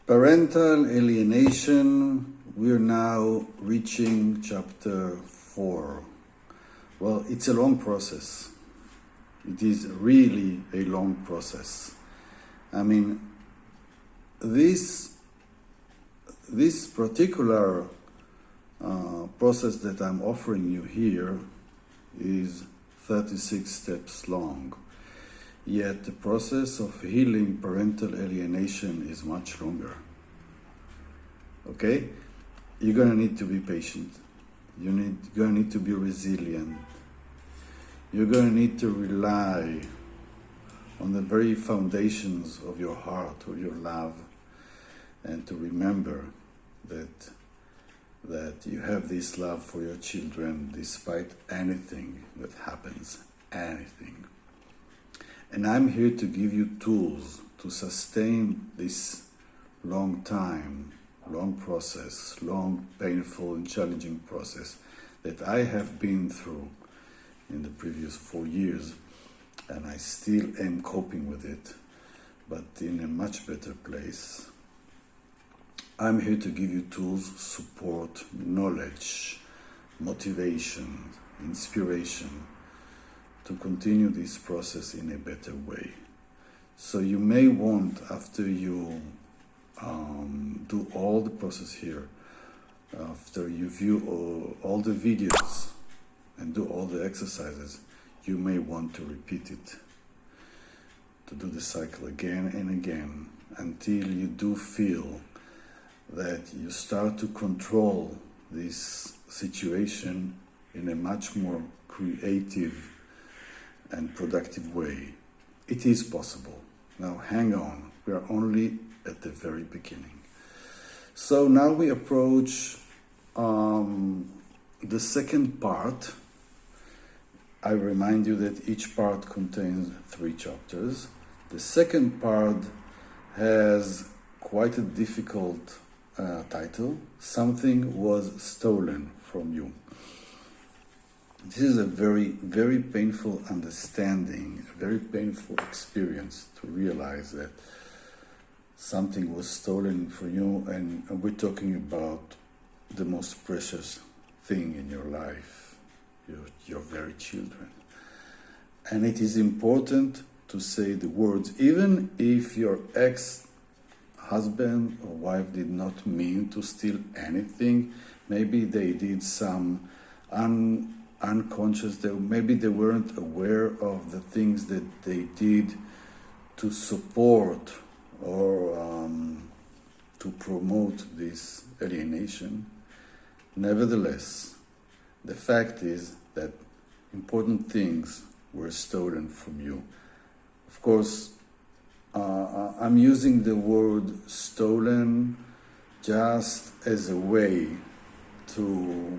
Parental alienation, we're now reaching chapter 4. Well, it's a long process. It is really a long process. I mean, this particular process that I'm offering you here is 36 steps long. Yet the process of healing parental alienation is much longer. Okay? You're going to need to be patient. You're going to need to be resilient. You're going to need to rely on the very foundations of your heart, of your love, and to remember that you have this love for your children despite anything that happens, anything. And I'm here to give you tools to sustain this long time, long process, long, painful and challenging process that I have been through in the previous 4 years, and I still am coping with it, but in a much better place. I'm here to give you tools, support, knowledge, motivation, inspiration, to continue this process in a better way. So you may want, after you do all the process here, after you view all the videos and do all the exercises, you may want to repeat it, to do the cycle again and again until you do feel that you start to control this situation in a much more creative and productive way. It is possible. Now hang on, we are only at the very beginning. So now we approach the second part. I remind you that each part contains 3 chapters. The second part has quite a difficult title. Something was stolen from you. This is a very, very painful understanding, a very painful experience to realize that something was stolen from you, and we're talking about the most precious thing in your life, your very children. And it is important to say the words, even if your ex-husband or wife did not mean to steal anything. Maybe they did some unconscious, maybe they weren't aware of the things that they did to support or to promote this alienation. Nevertheless, the fact is that important things were stolen from you. Of course, I'm using the word stolen just as a way to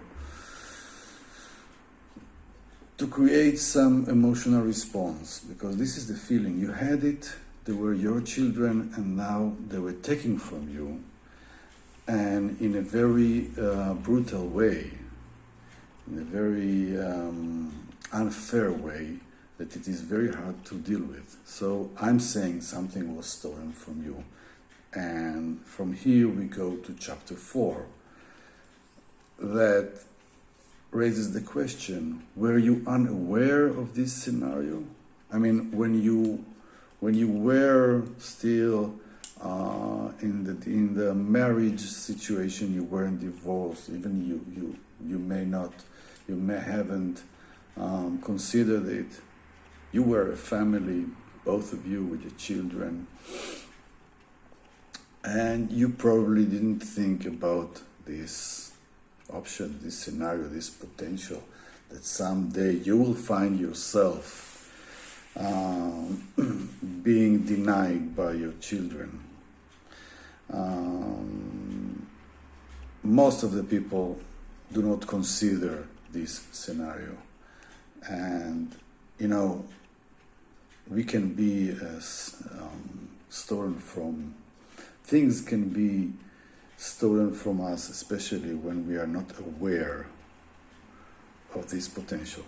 create some emotional response, because this is the feeling. You had it, they were your children, and now they were taken from you, and in a very brutal way, in a very unfair way that it is very hard to deal with. So I'm saying something was stolen from you. And from here we go to chapter 4, that raises the question, were you unaware of this scenario? I mean, when you were still in the marriage situation, you weren't divorced, even you may haven't considered it. You were a family, both of you with your children, and you probably didn't think about this option, this scenario, this potential, that someday you will find yourself being denied by your children. Most of the people do not consider this scenario. And, we can be stolen from, things can be stolen from us, especially when we are not aware of this potential.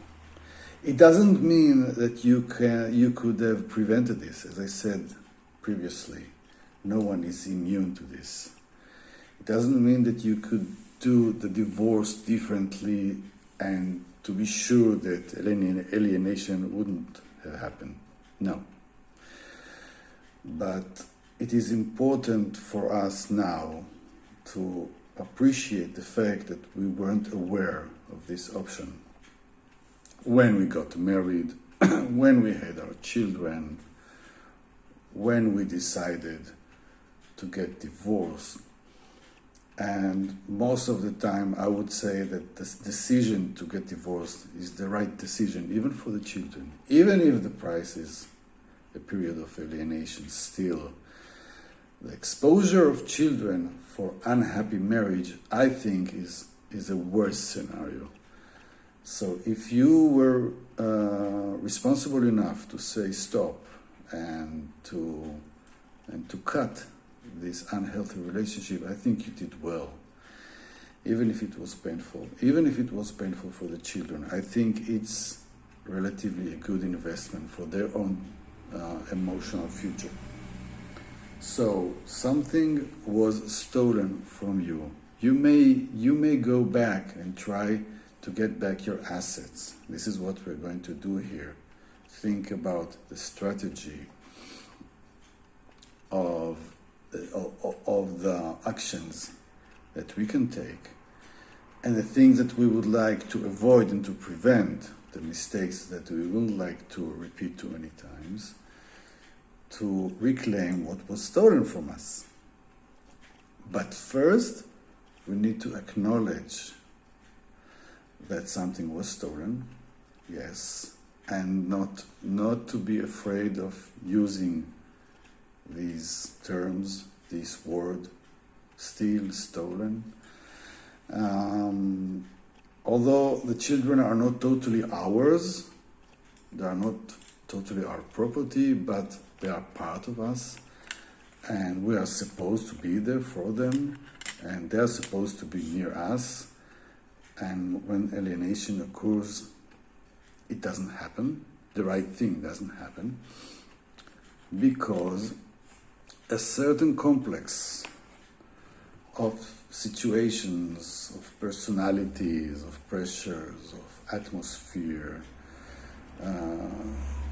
It doesn't mean that you could have prevented this, as I said previously. No one is immune to this. It doesn't mean that you could do the divorce differently and to be sure that alienation wouldn't have happened. No. But it is important for us now to appreciate the fact that we weren't aware of this option when we got married, when we had our children, when we decided to get divorced. And most of the time, I would say that the decision to get divorced is the right decision, even for the children. Even if the price is a period of alienation, still, the exposure of children for unhappy marriage, I think, is a worse scenario. So if you were responsible enough to say stop and to cut this unhealthy relationship, I think you did well. Even if it was painful, even if it was painful for the children, I think it's relatively a good investment for their own emotional future. So something was stolen from you. You may go back and try to get back your assets. This is what we're going to do here. Think about the strategy of the actions that we can take and the things that we would like to avoid and to prevent, the mistakes that we wouldn't like to repeat too many times, to reclaim what was stolen from us. But first, we need to acknowledge that something was stolen, yes, and not to be afraid of using these terms, this word, steal, stolen. Although the children are not totally ours, they are not totally our property, but they are part of us, and we are supposed to be there for them, and they are supposed to be near us. And when alienation occurs, it doesn't happen. The right thing doesn't happen, because a certain complex of situations, of personalities, of pressures, of atmosphere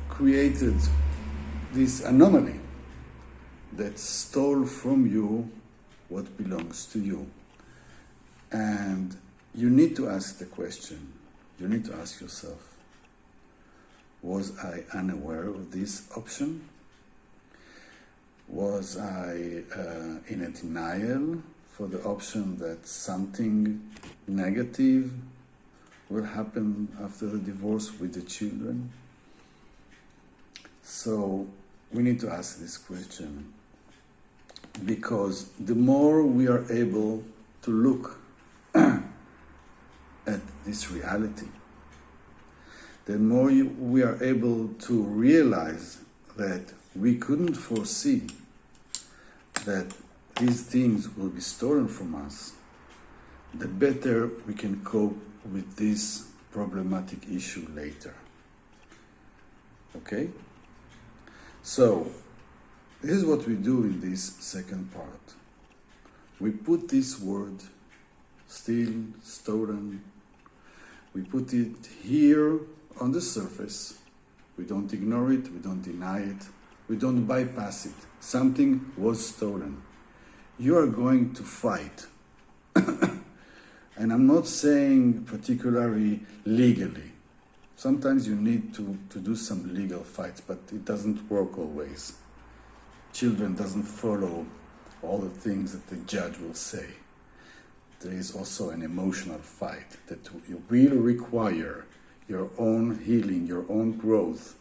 created this anomaly that stole from you what belongs to you. And you need to ask the question, you need to ask yourself, was I unaware of this option? Was I in a denial for the option that something negative will happen after the divorce with the children? So we need to ask this question, because the more we are able to look at this reality, the more we are able to realize that we couldn't foresee that these things will be stolen from us, the better we can cope with this problematic issue later. Okay? So, this is what we do in this second part. We put this word, steal, stolen, we put it here on the surface. We don't ignore it, we don't deny it, we don't bypass it. Something was stolen. You are going to fight. And I'm not saying particularly legally. Sometimes you need to do some legal fights, but it doesn't work always. Children doesn't follow all the things that the judge will say. There is also an emotional fight that will require your own healing, your own growth,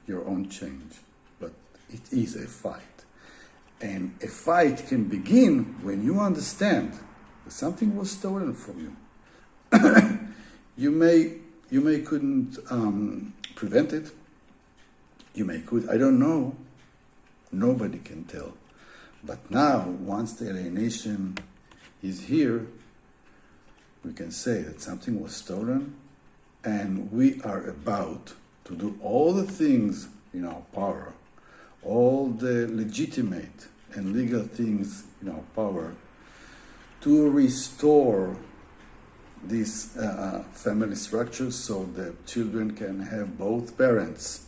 your own change. But it is a fight. And a fight can begin when you understand that something was stolen from you. You may couldn't prevent it. You may could. I don't know. Nobody can tell. But now, once the alienation is here, we can say that something was stolen, and we are about to do all the things in our power, all the legitimate and legal things in our power to restore this family structure so that children can have both parents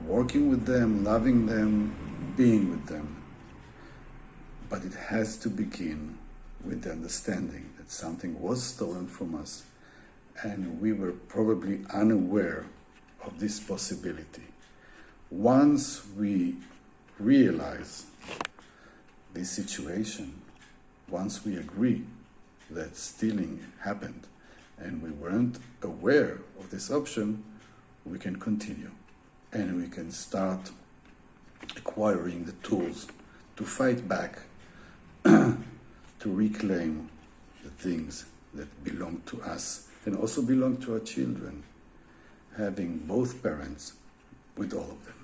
working with them, loving them, being with them. But it has to begin with the understanding that something was stolen from us and we were probably unaware of this possibility. Once we realize this situation, once we agree that stealing happened and we weren't aware of this option, we can continue and we can start acquiring the tools to fight back, to reclaim the things that belong to us and also belong to our children, having both parents with all of them.